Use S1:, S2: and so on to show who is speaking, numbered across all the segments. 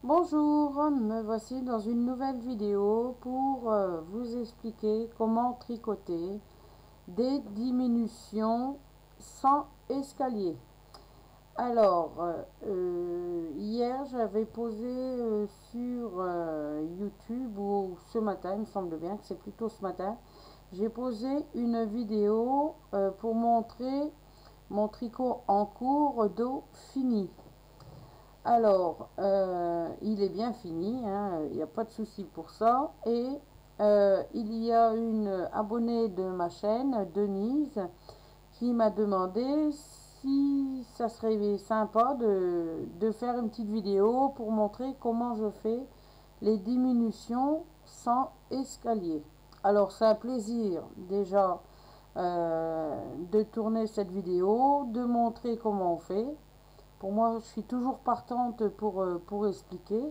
S1: Bonjour, me voici dans une nouvelle vidéo pour vous expliquer comment tricoter des diminutions sans escalier. Alors, hier j'avais posé sur YouTube, ou ce matin, il me semble bien que c'est plutôt ce matin, j'ai posé une vidéo pour montrer mon tricot en cours dos fini. Alors, il est bien fini, hein, il n'y a pas de souci pour ça. Et il y a une abonnée de ma chaîne, Denise, qui m'a demandé si ça serait sympa de faire une petite vidéo pour montrer comment je fais les diminutions sans escalier. Alors, c'est un plaisir déjà de tourner cette vidéo, de montrer comment on fait. Pour moi, je suis toujours partante pour expliquer.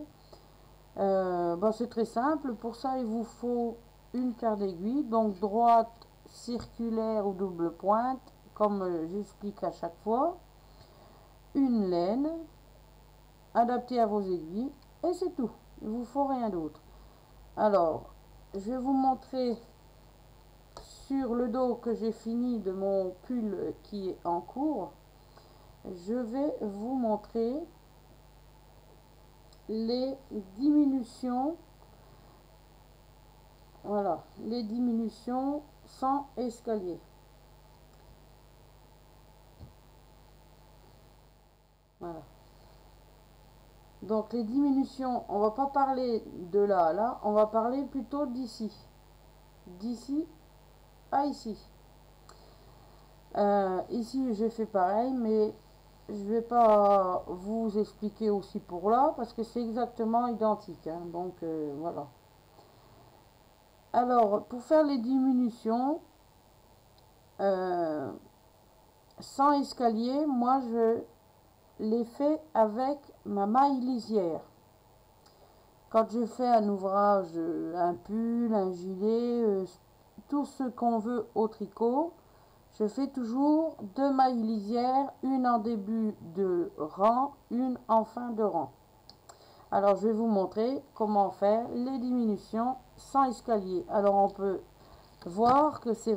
S1: C'est très simple. Pour ça, il vous faut une paire d'aiguilles, donc droite, circulaire ou double pointe, comme j'explique à chaque fois. Une laine adaptée à vos aiguilles, et c'est tout. Il ne vous faut rien d'autre. Alors, je vais vous montrer sur le dos que j'ai fini de mon pull qui est en cours. Je vais vous montrer les diminutions. Voilà, les diminutions sans escalier. Voilà. Donc les diminutions, on va pas parler de là à là, on va parler plutôt d'ici. D'ici à ici. Ici, j'ai fait pareil, mais je vais pas vous expliquer aussi pour là, parce que c'est exactement identique, hein. Donc voilà. Alors, pour faire les diminutions, euh, sans escalier, moi je les fais avec ma maille lisière. Quand je fais un ouvrage, un pull, un gilet, tout ce qu'on veut au tricot, je fais toujours deux mailles lisières, une en début de rang, une en fin de rang. Alors je vais vous montrer comment faire les diminutions sans escalier. Alors on peut voir que euh, c'est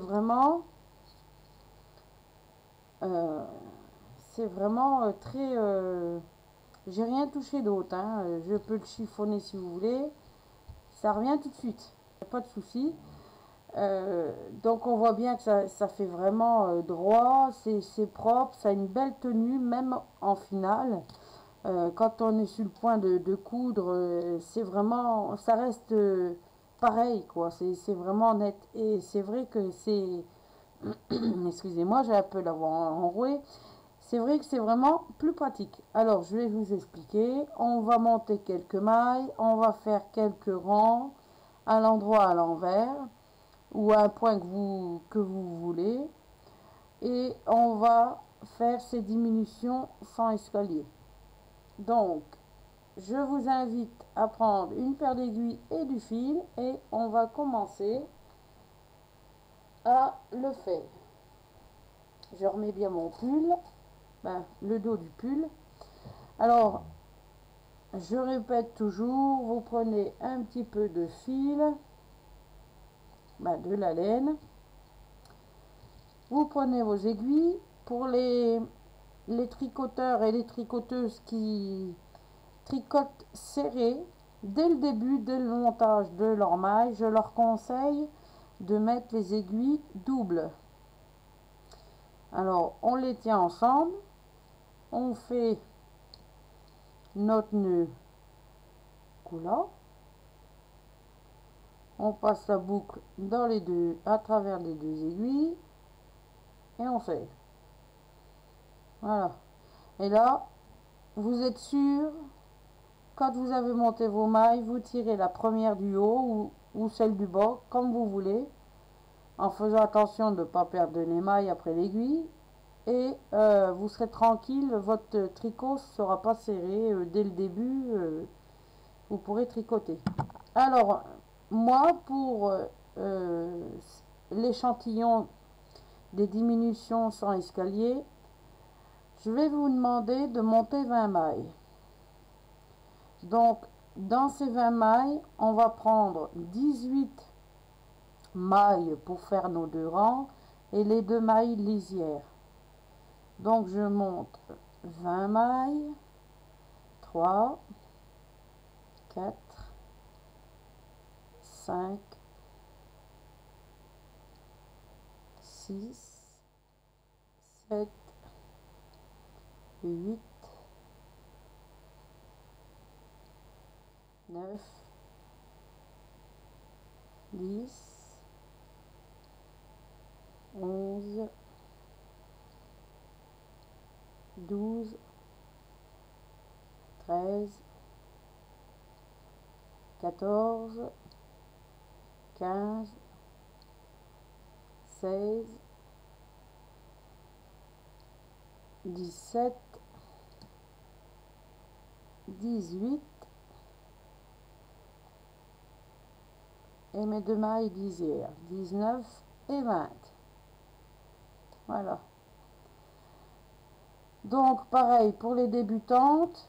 S1: vraiment très j'ai rien touché d'autre, hein. Je peux le chiffonner si vous voulez. Ça revient tout de suite. Pas de souci. Donc on voit bien que ça fait vraiment droit. C'est propre. Ça a une belle tenue, même en finale. Quand on est sur le point de coudre, c'est vraiment. Ça reste pareil, quoi. C'est vraiment net. Et c'est vrai que c'est. Excusez-moi, j'ai un peu la voix enrouée. C'est vrai que c'est vraiment plus pratique. Alors, je vais vous expliquer. On va monter quelques mailles. On va faire quelques rangs à l'endroit à l'envers ou à un point que vous voulez. Et on va faire ces diminutions sans escalier. Donc, je vous invite à prendre une paire d'aiguilles et du fil et on va commencer à le faire. Je remets bien mon pull, le dos du pull. Alors, je répète toujours, vous prenez un petit peu de fil, de la laine. Vous prenez vos aiguilles. Pour les tricoteurs et les tricoteuses qui tricotent serré, dès le début, dès le montage de leur maille, je leur conseille de mettre les aiguilles doubles. Alors, on les tient ensemble. On fait notre nœud coulant. On passe la boucle dans les deux, à travers les deux aiguilles. Et on fait. Voilà. Et là, vous êtes sûr, quand vous avez monté vos mailles, vous tirez la première du haut ou celle du bas, comme vous voulez, en faisant attention de ne pas perdre de l'émail après l'aiguille. Et vous serez tranquille, votre tricot ne sera pas serré dès le début, vous pourrez tricoter. Alors, moi, pour l'échantillon des diminutions sans escalier, je vais vous demander de monter 20 mailles. Donc dans ces 20 mailles, on va prendre 18 mailles pour faire nos 2 rangs et les 2 mailles lisières. Donc je monte 20 mailles, 3, 4, 5, 6, 7, 8, 9, 10, 11, 12, 13, 14, 15, 16, 17, 18 et mes 2 mailles lisières, 19 et 20. Voilà. Donc pareil pour les débutantes,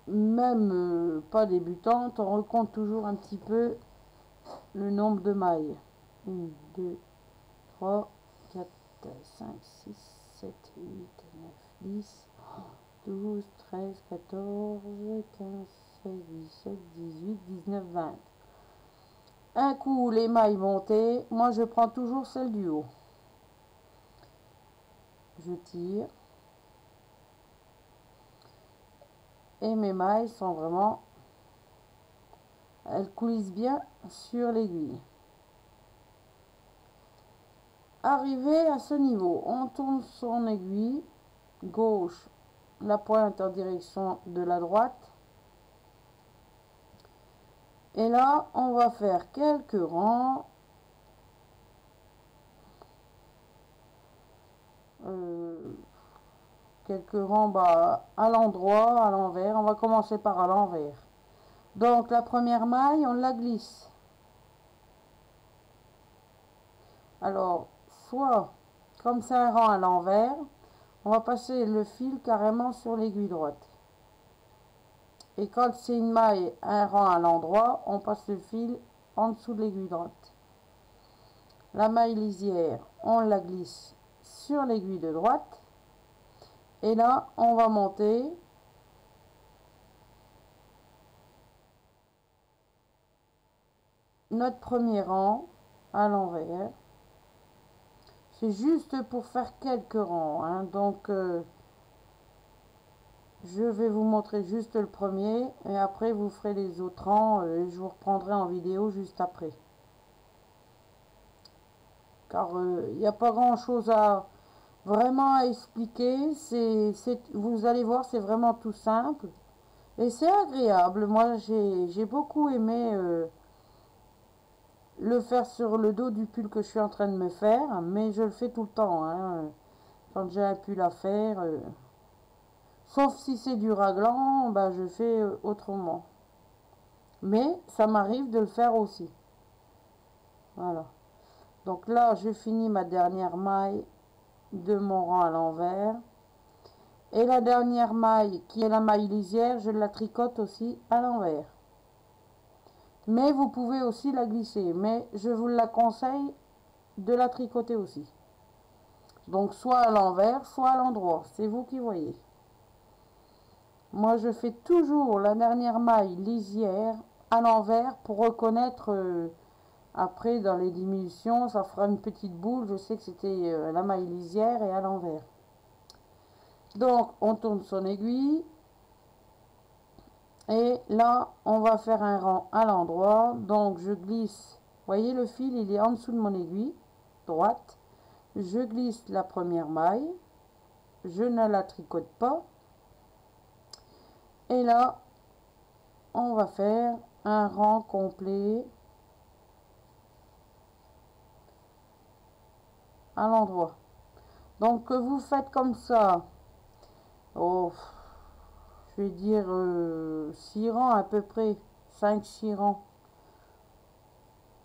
S1: même pas débutantes, on recompte toujours un petit peu le nombre de mailles. 1, 2, 3, 4, 5, 6, 7, 8, 9, 10, 12, 13, 14, 15, 16, 17, 18, 19, 20. Un coup les mailles montées, moi je prends toujours celle du haut. Je tire. Et mes mailles sont vraiment, elles coulissent bien sur l'aiguille. Arrivé à ce niveau, on tourne son aiguille gauche, la pointe en direction de la droite. Et là, on va faire quelques rangs. À l'endroit, à l'envers. On va commencer par à l'envers. Donc la première maille, on la glisse. Alors, soit comme c'est un rang à l'envers, on va passer le fil carrément sur l'aiguille droite. Et quand c'est une maille, un rang à l'endroit, on passe le fil en dessous de l'aiguille droite. La maille lisière, on la glisse sur l'aiguille de droite. Et là, on va monter notre premier rang à l'envers. C'est juste pour faire quelques rangs, hein. Donc je vais vous montrer juste le premier et après vous ferez les autres rangs et je vous reprendrai en vidéo juste après. Car il n'y a pas grand chose vraiment à expliquer. Vous allez voir, c'est vraiment tout simple et c'est agréable. Moi j'ai beaucoup aimé le faire sur le dos du pull que je suis en train de me faire, mais je le fais tout le temps, hein, quand j'ai un pull à faire. Sauf si c'est du raglan, bah, je fais autrement. Mais ça m'arrive de le faire aussi. Voilà. Donc là, je finis ma dernière maille de mon rang à l'envers. Et la dernière maille, qui est la maille lisière, je la tricote aussi à l'envers. Mais vous pouvez aussi la glisser. Mais je vous la conseille de la tricoter aussi. Donc soit à l'envers, soit à l'endroit. C'est vous qui voyez. Moi, je fais toujours la dernière maille lisière à l'envers pour reconnaître après dans les diminutions. Ça fera une petite boule. Je sais que c'était la maille lisière et à l'envers. Donc, on tourne son aiguille. Et là, on va faire un rang à l'endroit. Donc, je glisse. Vous voyez, le fil, il est en dessous de mon aiguille droite. Je glisse la première maille. Je ne la tricote pas. Et là, on va faire un rang complet à l'endroit. Donc vous faites comme ça, oh, je vais dire 6 rangs à peu près, 5-6 rangs.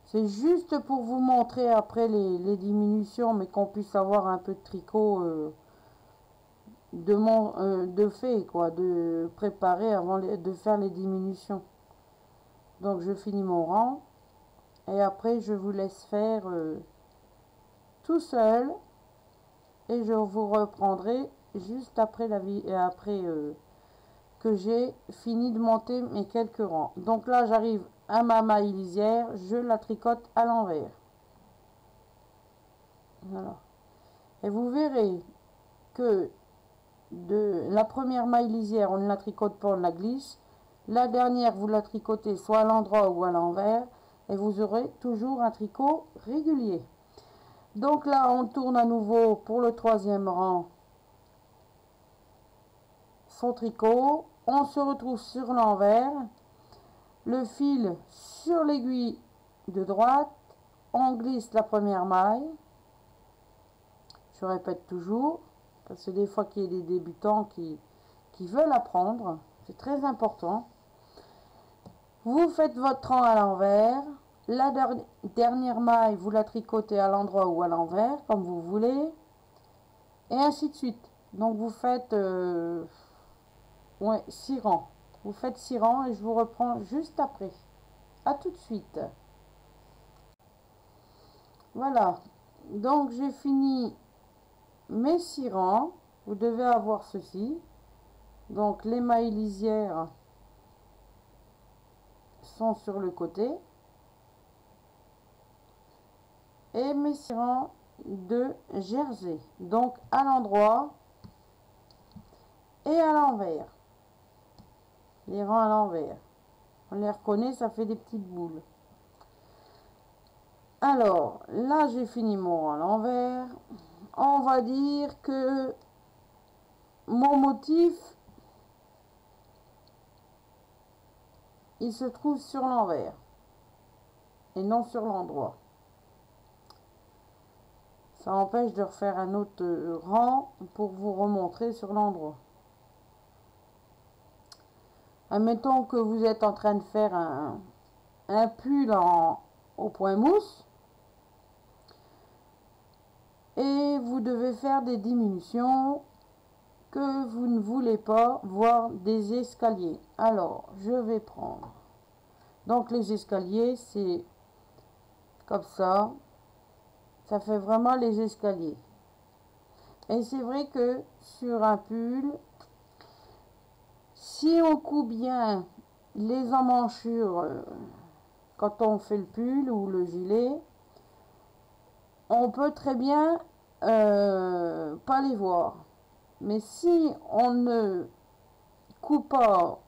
S1: C'est juste pour vous montrer après les diminutions, mais qu'on puisse avoir un peu de tricot de fait, quoi, de préparer avant de faire les diminutions. Donc je finis mon rang et après je vous laisse faire tout seul et je vous reprendrai juste après que j'ai fini de monter mes quelques rangs. Donc là j'arrive à ma maille lisière, je la tricote à l'envers. Voilà. Et vous verrez que de la première maille lisière, on ne la tricote pas, on la glisse. La dernière, vous la tricotez soit à l'endroit ou à l'envers. Et vous aurez toujours un tricot régulier. Donc là, on tourne à nouveau pour le troisième rang son tricot. On se retrouve sur l'envers. Le fil sur l'aiguille de droite. On glisse la première maille. Je répète toujours. Parce que des fois qu'il y a des débutants qui veulent apprendre. C'est très important. Vous faites votre rang à l'envers. La dernière maille, vous la tricotez à l'endroit ou à l'envers, comme vous voulez. Et ainsi de suite. Donc vous faites 6 rangs. Vous faites 6 rangs et je vous reprends juste après. À tout de suite. Voilà. Donc j'ai fini mes 6 rangs. Vous devez avoir ceci. Donc les mailles lisières sont sur le côté. Et mes 6 rangs de jersey. Donc à l'endroit et à l'envers. Les rangs à l'envers. On les reconnaît, ça fait des petites boules. Alors, là, j'ai fini mon rang à l'envers. On va dire que mon motif, il se trouve sur l'envers et non sur l'endroit. Ça empêche de refaire un autre rang pour vous remontrer sur l'endroit. Admettons que vous êtes en train de faire un pull au point mousse et vous devez faire des diminutions que vous ne voulez pas voir des escaliers. Alors, je vais prendre. Donc, les escaliers, c'est comme ça. Ça fait vraiment les escaliers. Et c'est vrai que sur un pull, si on coupe bien les emmanchures quand on fait le pull ou le gilet, on peut très bien pas les voir. Mais si on ne coupe pas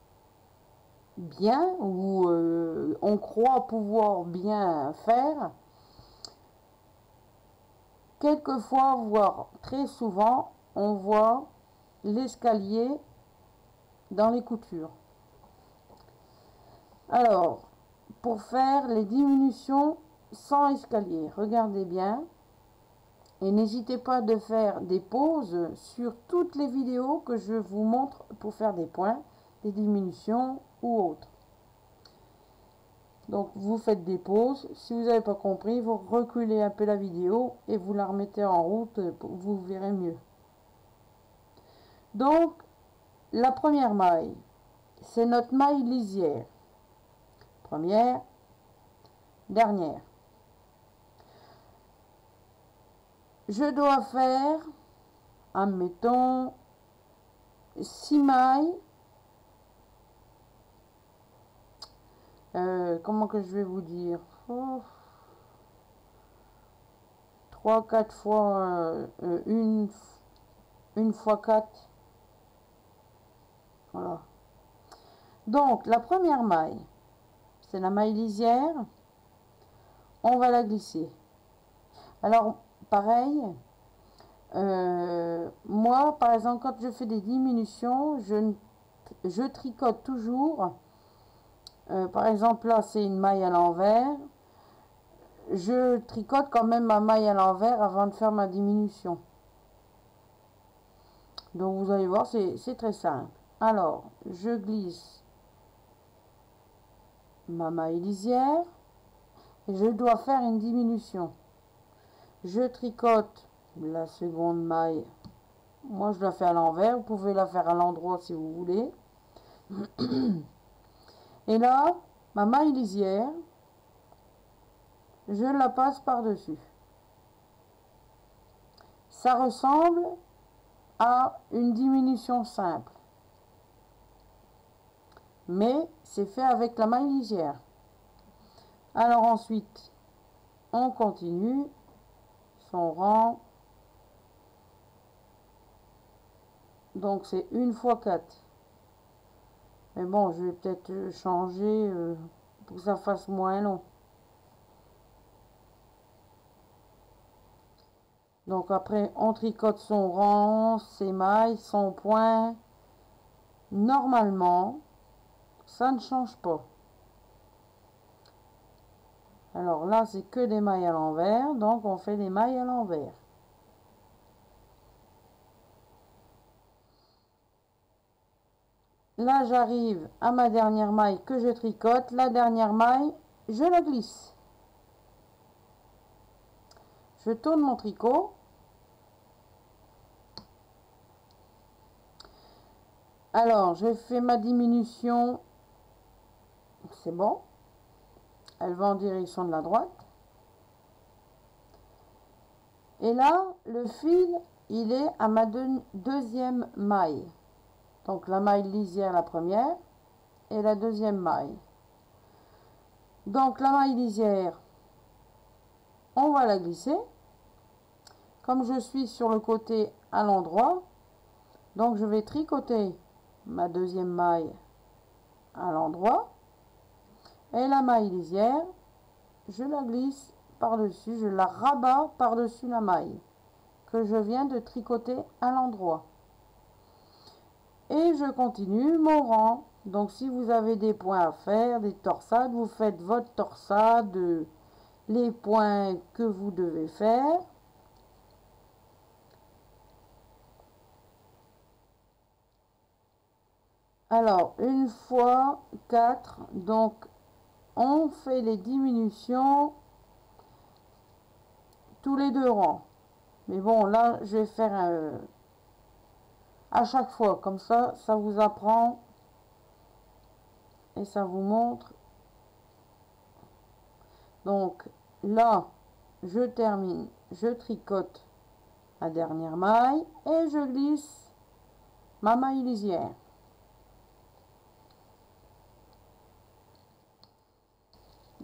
S1: bien ou on croit pouvoir bien faire, quelquefois, voire très souvent, on voit l'escalier dans les coutures. Alors, pour faire les diminutions sans escalier, regardez bien. Et n'hésitez pas de faire des pauses sur toutes les vidéos que je vous montre pour faire des points, des diminutions ou autres. Donc vous faites des pauses. Si vous n'avez pas compris, vous reculez un peu la vidéo et vous la remettez en route, vous verrez mieux. Donc la première maille, c'est notre maille lisière. Première, dernière. Je dois faire, admettons, 6 mailles. Comment que je vais vous dire, 3, 4 fois une fois 4. Voilà. Donc la première maille, c'est la maille lisière. On va la glisser. Alors pareil, moi par exemple quand je fais des diminutions, je tricote toujours. Par exemple là c'est une maille à l'envers. Je tricote quand même ma maille à l'envers avant de faire ma diminution. Donc vous allez voir, c'est très simple. Alors, je glisse ma maille lisière et je dois faire une diminution. Je tricote la seconde maille Moi, je la fais à l'envers. Vous pouvez la faire à l'endroit si vous voulez. Et là, ma maille lisière, je la passe par-dessus. Ça ressemble à une diminution simple. Mais c'est fait avec la maille lisière. Alors ensuite, on continue son rang. Donc c'est 1 fois 4. Mais bon, je vais peut-être changer pour que ça fasse moins long. Donc après, on tricote son rang, ses mailles, son point. Normalement, ça ne change pas. Alors là, c'est que des mailles à l'envers, donc on fait des mailles à l'envers. Là, j'arrive à ma dernière maille que je tricote. La dernière maille, je la glisse. Je tourne mon tricot. Alors, je fais ma diminution. C'est bon. Elle va en direction de la droite. Et là, le fil, il est à ma deuxième maille. Donc, la maille lisière, la première, et la deuxième maille. Donc, la maille lisière, on va la glisser. Comme je suis sur le côté à l'endroit, donc je vais tricoter ma deuxième maille à l'endroit. Et la maille lisière, je la glisse par-dessus, je la rabats par-dessus la maille que je viens de tricoter à l'endroit. Et je continue mon rang. Donc si vous avez des points à faire, des torsades, vous faites votre torsade, les points que vous devez faire. Alors, 1 fois 4, donc on fait les diminutions tous les 2 rangs. Mais bon, là, je vais faire à chaque fois. Comme ça vous apprend et ça vous montre. Donc, là, je termine. Je tricote la dernière maille et je glisse ma maille lisière.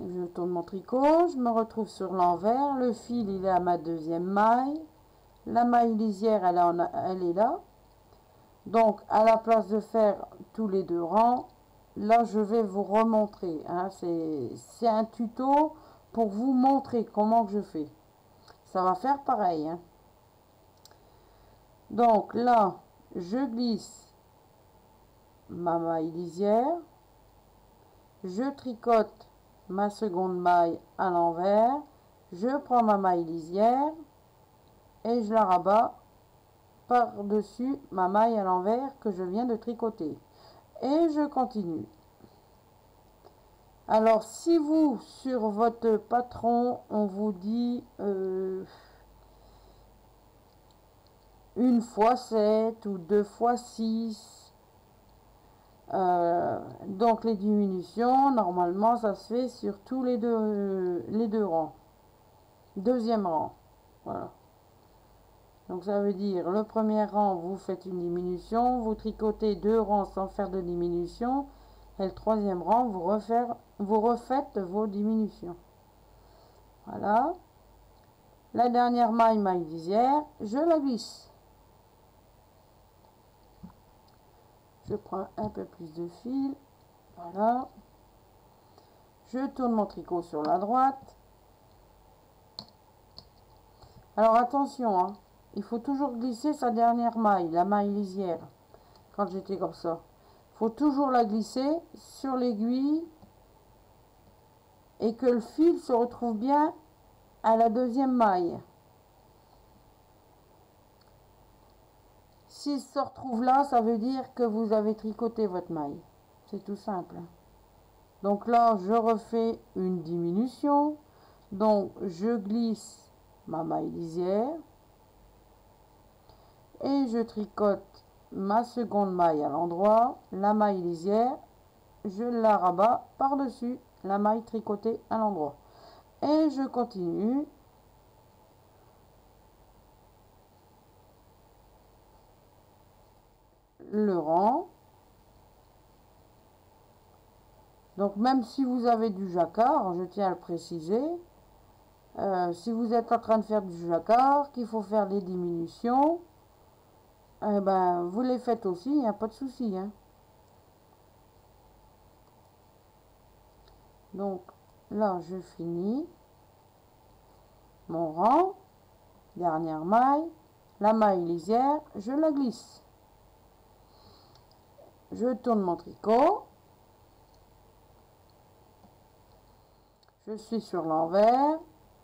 S1: Je tourne mon tricot, je me retrouve sur l'envers. Le fil, il est à ma deuxième maille. La maille lisière, elle est là. Donc, à la place de faire tous les 2 rangs, là, je vais vous remontrer. Hein, c'est un tuto pour vous montrer comment que je fais. Ça va faire pareil. Hein. Donc, là, je glisse ma maille lisière. Je tricote ma seconde maille à l'envers. Je prends ma maille lisière et je la rabats par-dessus ma maille à l'envers que je viens de tricoter. Et je continue. Alors, si vous, sur votre patron, on vous dit 1 fois 7 ou 2 fois 6, donc les diminutions, normalement, ça se fait sur tous les deux rangs. Deuxième rang. Voilà. Donc, ça veut dire, le premier rang, vous faites une diminution, vous tricotez 2 rangs sans faire de diminution, et le troisième rang, vous refaites vos diminutions. Voilà. La dernière maille lisière, je la glisse. Je prends un peu plus de fil. Voilà. Je tourne mon tricot sur la droite. Alors attention, hein, il faut toujours glisser sa dernière maille, la maille lisière. Quand j'étais comme ça. Il faut toujours la glisser sur l'aiguille et que le fil se retrouve bien à la deuxième maille. S'il se retrouve là, ça veut dire que vous avez tricoté votre maille. C'est tout simple. Donc là, je refais une diminution. Donc, je glisse ma maille lisière. et je tricote ma seconde maille à l'endroit, la maille lisière, je la rabats par dessus la maille tricotée à l'endroit et je continue le rang. Donc même si vous avez du jacquard, je tiens à le préciser, si vous êtes en train de faire du jacquard, qu'il faut faire des diminutions, eh ben, vous les faites aussi, il n'y a pas de souci, hein. Donc là, je finis mon rang, dernière maille, la maille lisière, je la glisse. Je tourne mon tricot, je suis sur l'envers,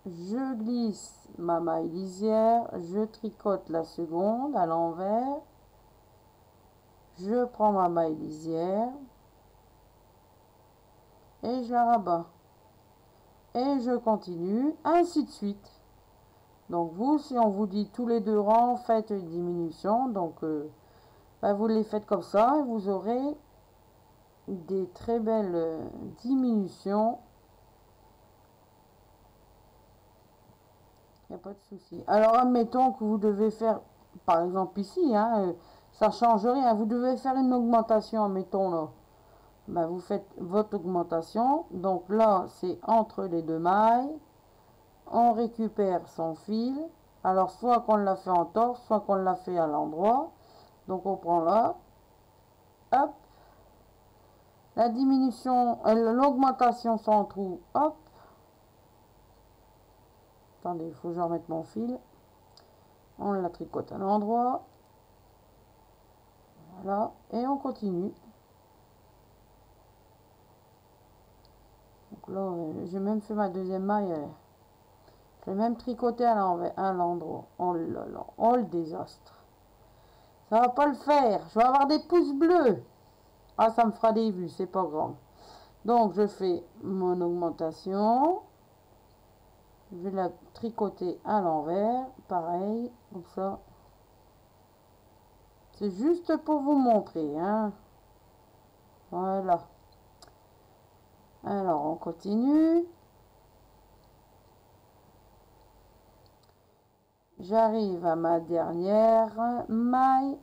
S1: je glisse ma maille lisière, je tricote la seconde à l'envers, je prends ma maille lisière et je la rabats. Et je continue, ainsi de suite. Donc vous, si on vous dit tous les deux rangs, faites une diminution. Donc vous les faites comme ça et vous aurez des très belles diminutions. Il n'y a pas de souci. Alors admettons que vous devez faire, par exemple ici, hein, ça change rien. Vous devez faire une augmentation, admettons là. Vous faites votre augmentation. Donc là, c'est entre les deux mailles. On récupère son fil. Alors, soit qu'on l'a fait en torse, soit qu'on l'a fait à l'endroit. Donc, on prend là. Hop. La diminution, l'augmentation sans trou. Hop. Attendez, il faut que je remette mon fil. On la tricote à l'endroit. Voilà. Et on continue. Donc là, j'ai même fait ma deuxième maille. J'ai même tricoté à l'endroit. Oh là là. Oh le désastre. Ça va pas le faire. Je vais avoir des pouces bleus. Ah, ça me fera des vues, c'est pas grave. Donc, je fais mon augmentation. Je vais la tricoter à l'envers. Pareil, comme ça. C'est juste pour vous montrer, hein. Voilà. Alors, on continue. J'arrive à ma dernière maille.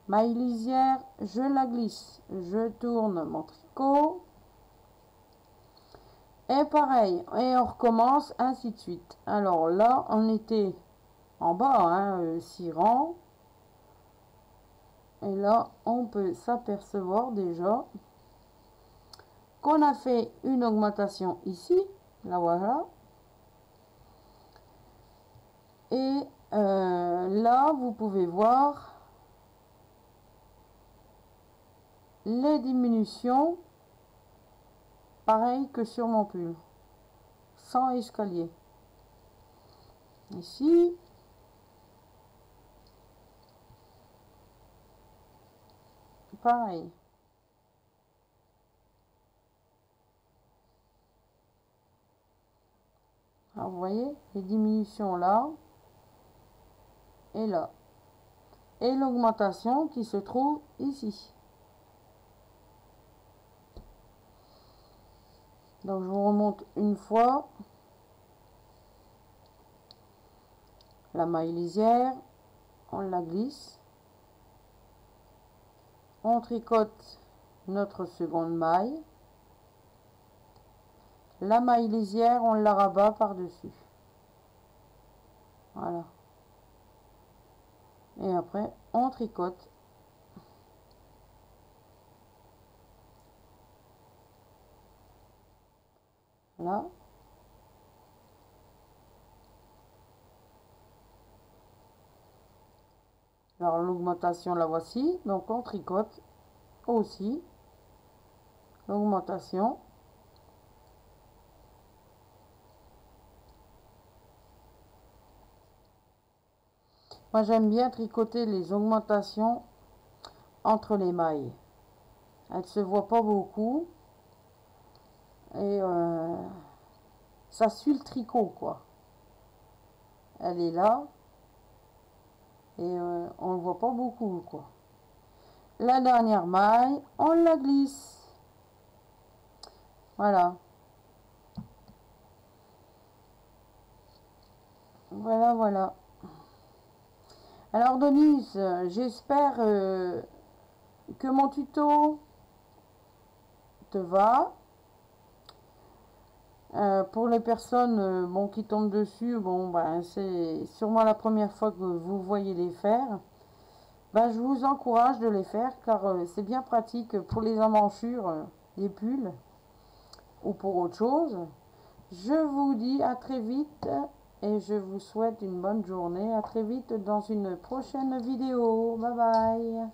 S1: Maille lisière, je la glisse. Je tourne mon tricot. Et pareil, et on recommence, ainsi de suite. Alors là, on était en bas, hein, 6 rangs. Et là, on peut s'apercevoir déjà qu'on a fait une augmentation ici. Là, voilà. Et là, vous pouvez voir les diminutions, pareil que sur mon pull, sans escalier. Ici. Pareil. Alors, vous voyez, les diminutions là et là. Et l'augmentation qui se trouve ici. Donc, je vous remonte une fois. La maille lisière, on la glisse. On tricote notre seconde maille. La maille lisière, on la rabat par-dessus. Voilà. Et après, on tricote. Là. Alors, l'augmentation, la voici. Donc, on tricote aussi. L'augmentation. Moi, j'aime bien tricoter les augmentations entre les mailles. Elle ne se voit pas beaucoup. Et ça suit le tricot, quoi. Elle est là. et on le voit pas beaucoup, quoi. La dernière maille, on la glisse. Voilà. Voilà, voilà. Alors Denise, j'espère que mon tuto te va. Pour les personnes bon, qui tombent dessus, bon, ben, c'est sûrement la première fois que vous voyez les faire. Ben, je vous encourage de les faire car c'est bien pratique pour les emmanchures, les pulls ou pour autre chose. Je vous dis à très vite et je vous souhaite une bonne journée. À très vite dans une prochaine vidéo. Bye bye.